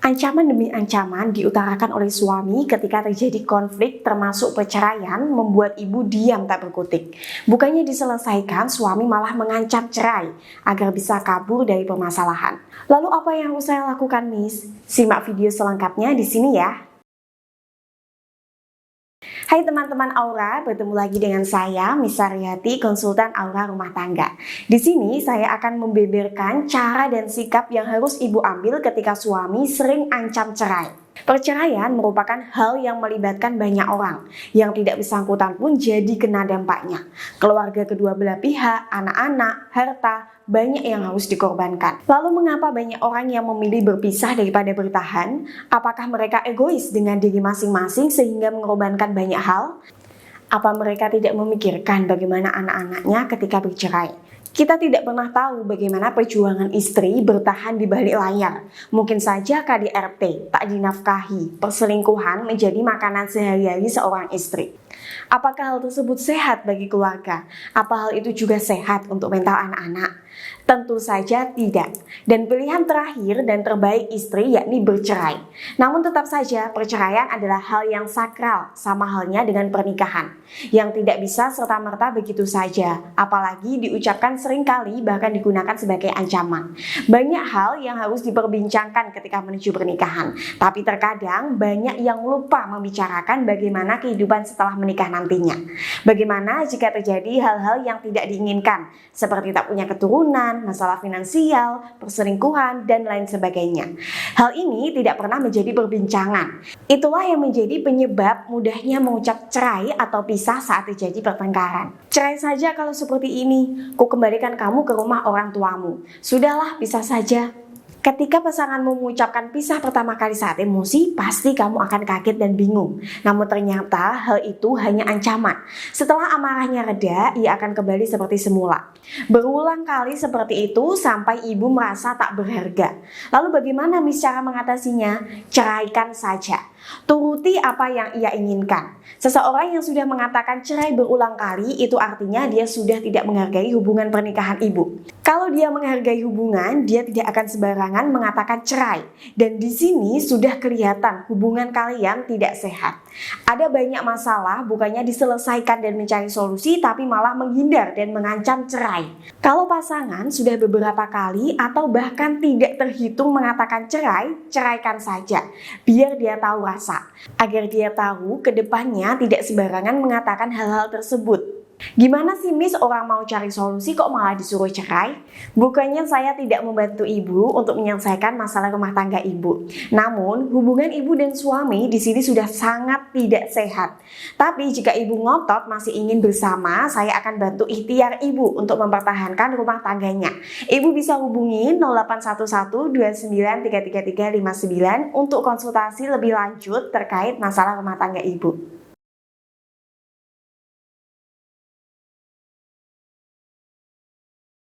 Ancaman demi ancaman diutarakan oleh suami ketika terjadi konflik termasuk perceraian membuat ibu diam tak berkutik. Bukannya diselesaikan, suami malah mengancam cerai agar bisa kabur dari permasalahan. Lalu apa yang harus saya lakukan, Miss? Simak video selengkapnya di sini ya. Hai teman-teman Aura, bertemu lagi dengan saya, Miss Saryati, konsultan Aura Rumah Tangga. Di sini saya akan membeberkan cara dan sikap yang harus ibu ambil ketika suami sering ancam cerai. Perceraian merupakan hal yang melibatkan banyak orang, yang tidak bersangkutan pun jadi kena dampaknya. Keluarga kedua belah pihak, anak-anak, harta, banyak yang harus dikorbankan. Lalu mengapa banyak orang yang memilih berpisah daripada bertahan? Apakah mereka egois dengan diri masing-masing sehingga mengorbankan banyak hal? Apa mereka tidak memikirkan bagaimana anak-anaknya ketika bercerai? Kita tidak pernah tahu bagaimana perjuangan istri bertahan di balik layar. Mungkin saja KDRT, tak dinafkahi, perselingkuhan menjadi makanan sehari-hari seorang istri. Apakah hal tersebut sehat bagi keluarga? Apa hal itu juga sehat untuk mental anak-anak? Tentu saja tidak. Dan pilihan terakhir dan terbaik istri yakni bercerai. Namun tetap saja perceraian adalah hal yang sakral, sama halnya dengan pernikahan, yang tidak bisa serta-merta begitu saja, apalagi diucapkan seringkali bahkan digunakan sebagai ancaman. Banyak hal yang harus diperbincangkan ketika menuju pernikahan, tapi terkadang banyak yang lupa membicarakan bagaimana kehidupan setelah menikah nantinya. Bagaimana jika terjadi hal-hal yang tidak diinginkan, seperti tak punya keturunan, masalah finansial, perselingkuhan, dan lain sebagainya. Hal ini tidak pernah menjadi perbincangan. Itulah yang menjadi penyebab mudahnya mengucap cerai atau pisah saat terjadi pertengkaran. Cerai saja kalau seperti ini, ku kembalikan kamu ke rumah orang tuamu. Sudahlah, pisah saja. Ketika pasanganmu mengucapkan pisah pertama kali saat emosi, pasti kamu akan kaget dan bingung. Namun ternyata hal itu hanya ancaman. Setelah amarahnya reda, ia akan kembali seperti semula. Berulang kali seperti itu sampai ibu merasa tak berharga. Lalu bagaimana Miss cara mengatasinya? Ceraikan saja. Turuti apa yang ia inginkan. Seseorang yang sudah mengatakan cerai berulang kali, itu artinya dia sudah tidak menghargai hubungan pernikahan ibu. Kalau dia menghargai hubungan, dia tidak akan sembarangan mengatakan cerai. Dan di sini sudah kelihatan hubungan kalian tidak sehat. Ada banyak masalah, bukannya diselesaikan dan mencari solusi, tapi malah menghindar dan mengancam cerai. Kalau pasangan sudah beberapa kali atau bahkan tidak terhitung mengatakan cerai, ceraikan saja. Biar dia tahu rasa. Agar dia tahu ke depannya tidak sembarangan mengatakan hal-hal tersebut. Gimana sih Miss, orang mau cari solusi kok malah disuruh cerai? Bukannya saya tidak membantu ibu untuk menyelesaikan masalah rumah tangga ibu. Namun hubungan ibu dan suami di sini sudah sangat tidak sehat. Tapi jika ibu ngotot masih ingin bersama, saya akan bantu ikhtiar ibu untuk mempertahankan rumah tangganya. Ibu bisa hubungi 0811 29 333 59 untuk konsultasi lebih lanjut terkait masalah rumah tangga ibu.